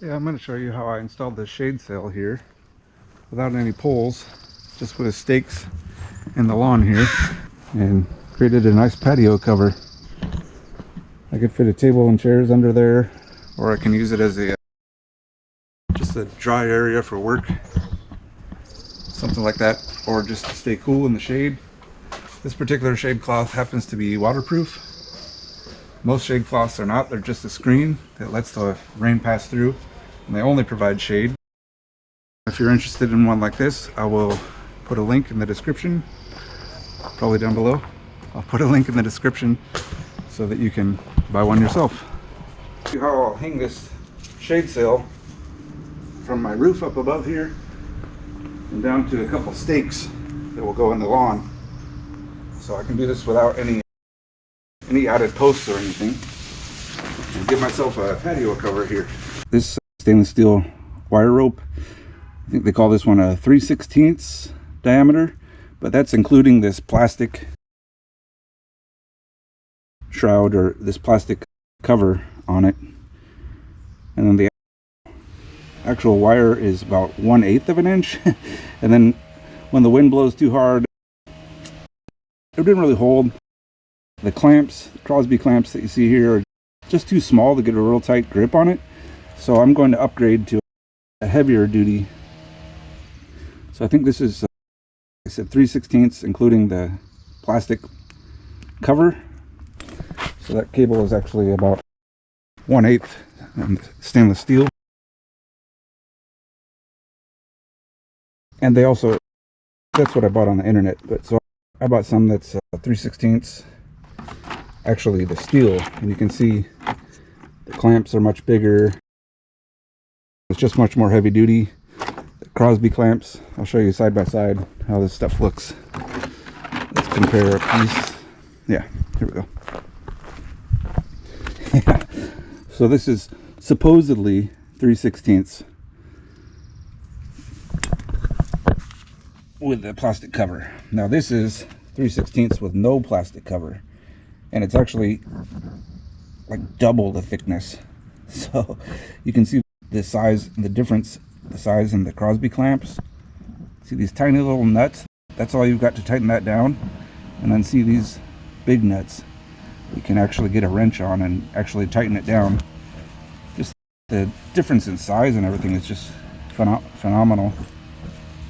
Yeah, I'm going to show you how I installed this shade sail here without any poles, just with stakes in the lawn here, and created a nice patio cover. I could fit a table and chairs under there, or I can use it as a just a dry area for work, something like that, or just to stay cool in the shade. This particular shade cloth happens to be waterproof. Most shade cloths are not. They're just a screen that lets the rain pass through, and they only provide shade. If you're interested in one like this, I will put a link in the description, probably down below. I'll put a link in the description so that you can buy one yourself. See how I'll hang this shade sail from my roof up above here and down to a couple stakes that will go in the lawn. So I can do this without any added posts or anything, and give myself a patio cover here. This stainless steel wire rope, I think they call this one a 3/16 diameter, but that's including this plastic shroud or this plastic cover on it, and then the actual wire is about 1/8 of an inch. And then when the wind blows too hard, it didn't really hold. The clamps, the Crosby clamps that you see here, are just too small to get a real tight grip on it. So I'm going to upgrade to a heavier duty. So I think this is, I said 3/16, including the plastic cover. So that cable is actually about 1/8 and stainless steel. And they also, that's what I bought on the internet. But so I bought some that's 3/16. Actually the steel, and you can see the clamps are much bigger. It's just much more heavy duty. The Crosby clamps, I'll show you side by side how this stuff looks. Let's compare a piece. Yeah, here we go. So this is supposedly 3/16 with the plastic cover. Now this is 3/16 with no plastic cover, and it's actually like double the thickness. So you can see the size, the difference, the size in the Crosby clamps. See these tiny little nuts? That's all you've got to tighten that down. And then see these big nuts you can actually get a wrench on and actually tighten it down. Just the difference in size and everything is just phenomenal.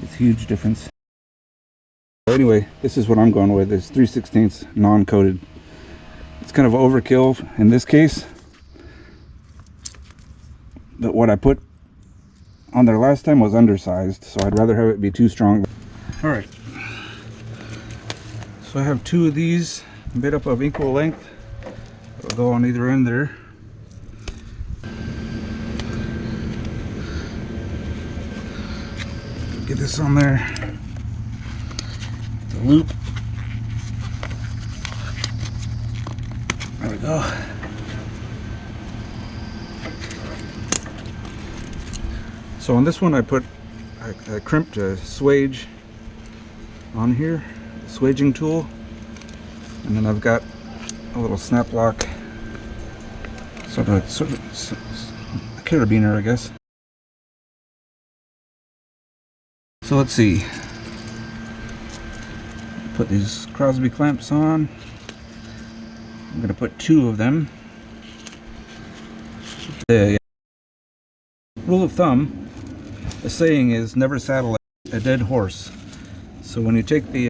It's a huge difference. Anyway, this is what I'm going with, is 3/16 non-coated. It's kind of overkill in this case, but what I put on there last time was undersized, so I'd rather have it be too strong. All right, so I have two of these made up of equal length. It'll go on either end there. Get this on there. The loop. There we go. So on this one I crimped a swage on here, a swaging tool, and then I've got a little snap lock, sort of a carabiner, I guess. So let's see. Put these Crosby clamps on. I'm going to put two of them. The rule of thumb, the saying is never saddle a dead horse. So when you take the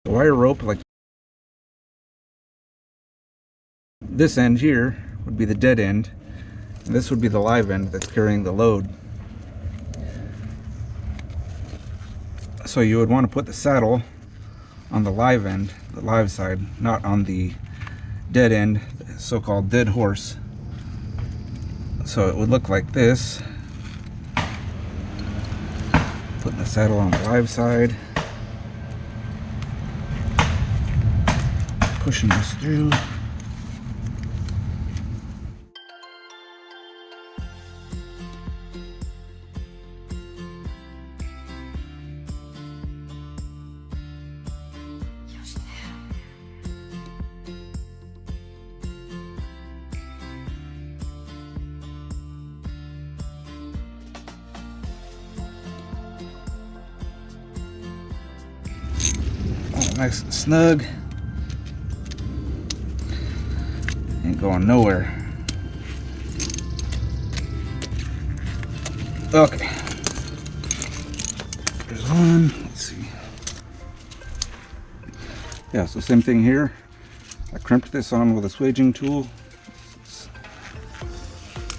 wire rope, like this end here would be the dead end, and this would be the live end that's carrying the load. So you would want to put the saddle on the live end, the live side, not on the dead end, the so-called dead horse. So it would look like this. Putting the saddle on the live side, pushing this through. Nice and snug. Ain't going nowhere. Okay. There's one. Let's see. Yeah, so same thing here. I crimped this on with a swaging tool.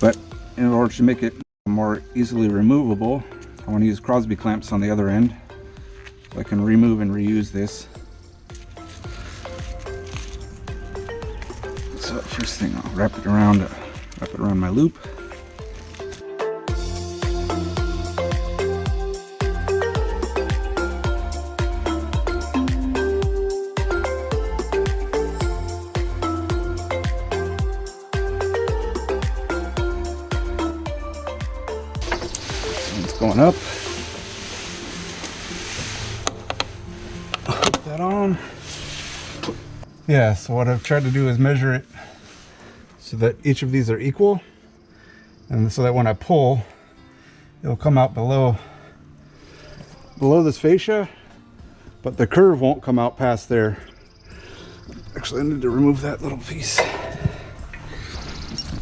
But in order to make it more easily removable, I want to use Crosby clamps on the other end. So I can remove and reuse this. So first thing, I'll wrap it around my loop. It's going up. Put that on. Yeah, so what I've tried to do is measure it so that each of these are equal, and so that when I pull, it'll come out below this fascia, but the curve won't come out past there. Actually, I need to remove that little piece.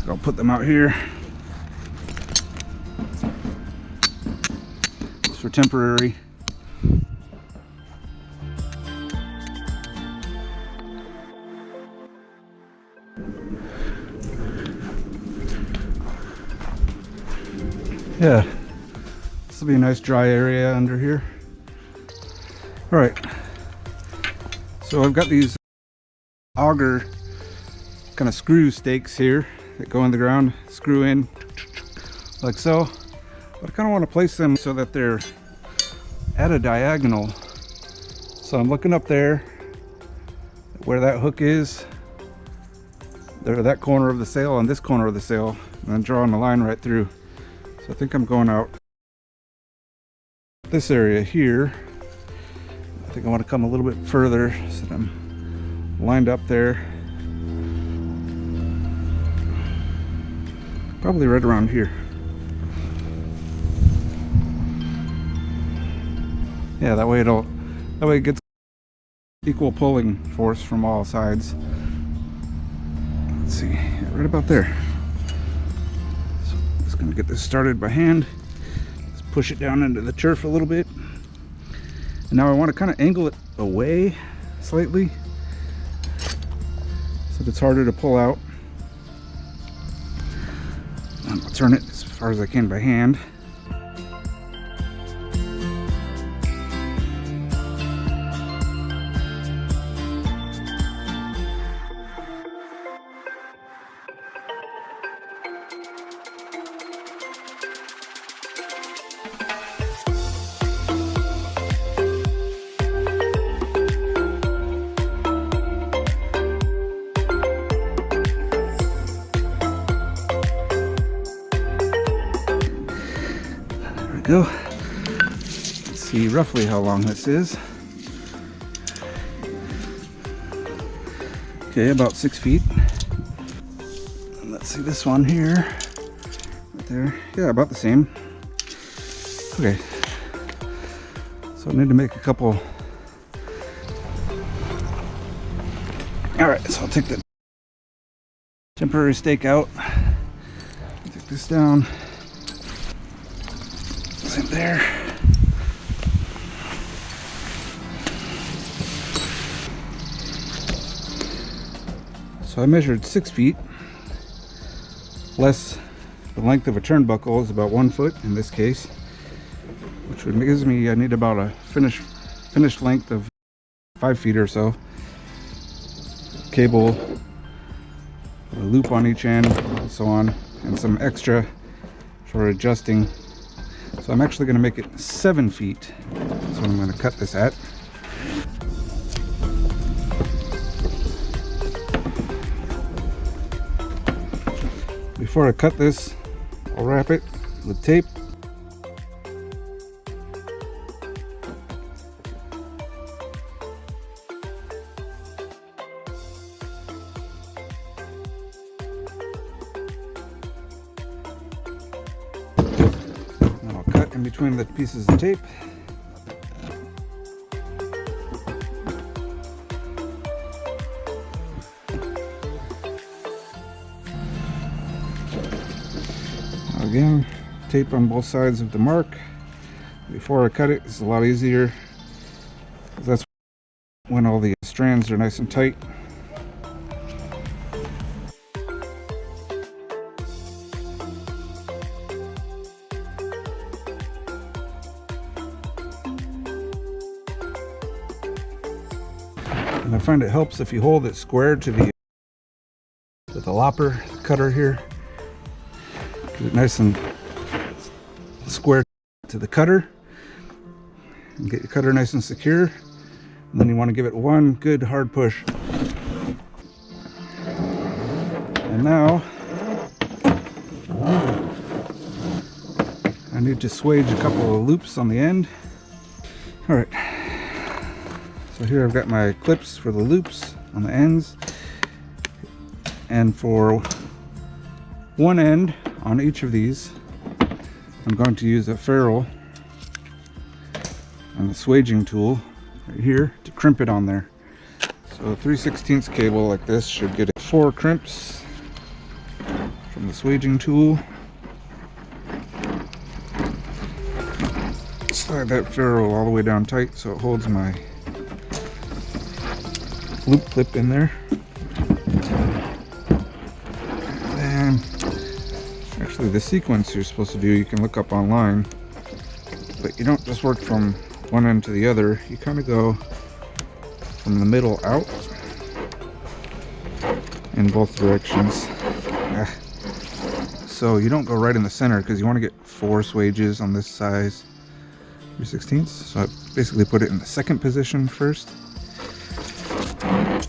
I'll put them out here. Just for temporary. Yeah, this will be a nice dry area under here. All right, so I've got these auger kind of screw stakes here that go in the ground, screw in like so, but I kind of want to place them so that they're at a diagonal. So I'm looking up there where that hook is, there, that corner of the sail and this corner of the sail, and then drawing a line right through. So I think I'm going out this area here. I think I want to come a little bit further so that I'm lined up there. Probably right around here. Yeah, that way it gets equal pulling force from all sides. Let's see, yeah, right about there. So I'm just gonna get this started by hand. Let's push it down into the turf a little bit. And now I want to kind of angle it away slightly so that it's harder to pull out. And I'll turn it as far as I can by hand. Go. Let's see roughly how long this is. Okay, about 6 feet. And let's see this one here, right there. Yeah, about the same. Okay, so I need to make a couple. All right, so I'll take the temporary stake out. Take this down. Same there. So I measured 6 feet, less the length of a turnbuckle is about 1 foot in this case, which would gives me, I need about a finished length of 5 feet or so. Cable, a loop on each end, and so on, and some extra for adjusting. So I'm actually going to make it 7 feet. So I'm going to cut this at. Before I cut this, I'll wrap it with tape. In between the pieces of tape. Again, tape on both sides of the mark. Before I cut it, it's a lot easier. That's when all the strands are nice and tight. And I find it helps if you hold it square to the lopper cutter here. Get it nice and square to the cutter. And get your cutter nice and secure. And then you want to give it one good hard push. And now I need to swage a couple of loops on the end. Alright, so here I've got my clips for the loops on the ends, and for one end on each of these I'm going to use a ferrule and the swaging tool right here to crimp it on there. So a 3/16 cable like this should get 4 crimps from the swaging tool. Slide that ferrule all the way down tight so it holds my loop clip in there. And actually the sequence you're supposed to do you can look up online, but you don't just work from one end to the other, you kind of go from the middle out in both directions. So you don't go right in the center because you want to get 4 swages on this size 3/16. So I basically put it in the second position first. And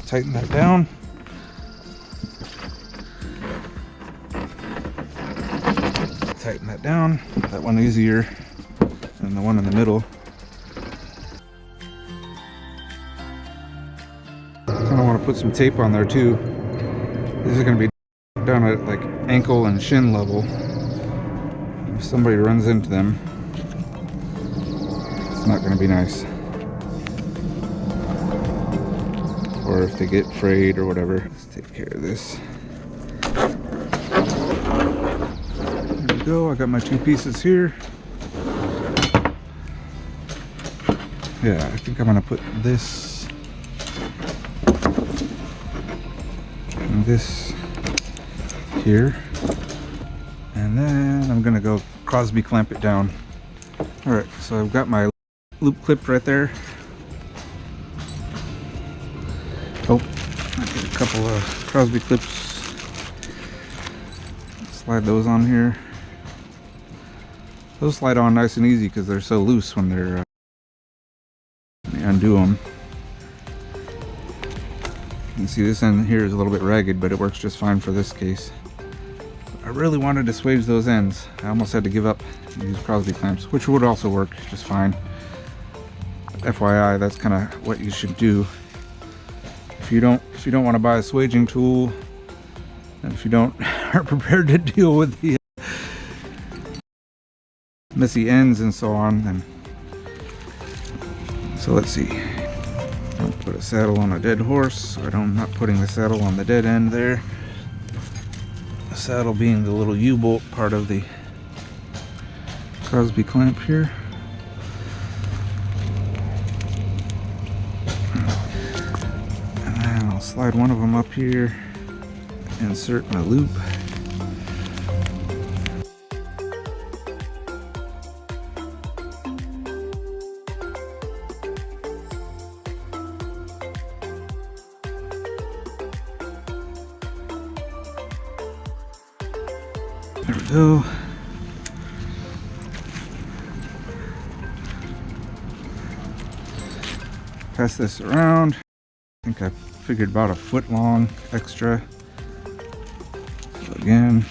tighten that down. Tighten that down. That one easier than the one in the middle. I kind of want to put some tape on there too. These are going to be down at like ankle and shin level. If somebody runs into them, it's not going to be nice. Or if they get frayed or whatever. Let's take care of this. There we go. I got my 2 pieces here. Yeah, I think I'm going to put this and this here, and then I'm gonna go Crosby clamp it down. Alright, so I've got my loop clipped right there. Oh, I get a couple of Crosby clips. Slide those on here. Those slide on nice and easy because they're so loose when they're when you undo them. You can see this end here is a little bit ragged, but it works just fine for this case. I really wanted to swage those ends. I almost had to give up and use Crosby clamps, which would also work just fine. FYI, that's kind of what you should do. If you don't want to buy a swaging tool, and if you are prepared to deal with the messy ends and so on, then so let's see. Don't put a saddle on a dead horse. I'm not putting the saddle on the dead end there. The saddle being the little U-bolt part of the Crosby clamp here. And then I'll slide one of them up here, insert my loop. There we go. Pass this around. I think I figured about a foot long extra. So again,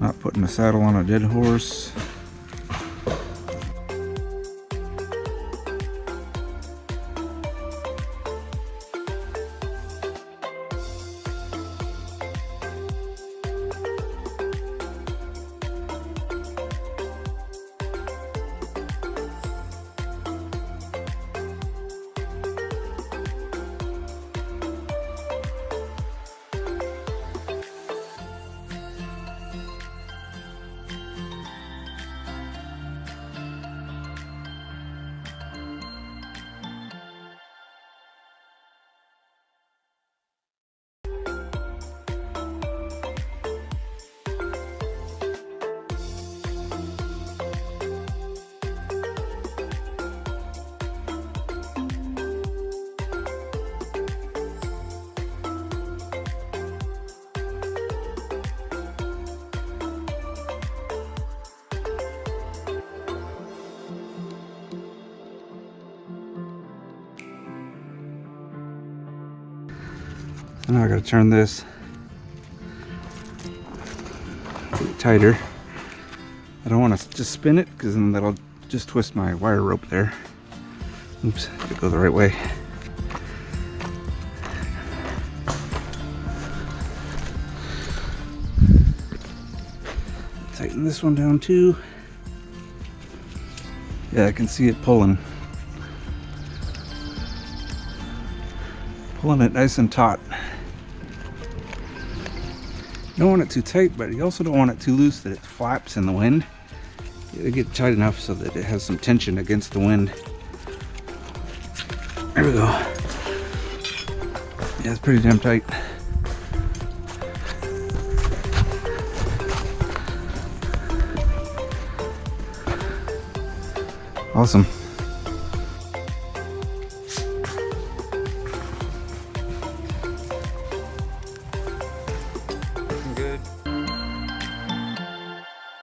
not putting a saddle on a dead horse. So now I gotta turn this a bit tighter. I don't want to just spin it because then that'll just twist my wire rope there. Oops, did it go the right way? Tighten this one down too. Yeah, I can see it pulling. Pulling it nice and taut. You don't want it too tight, but you also don't want it too loose that it flaps in the wind. You gotta get tight enough so that it has some tension against the wind. There we go. Yeah, it's pretty damn tight. Awesome.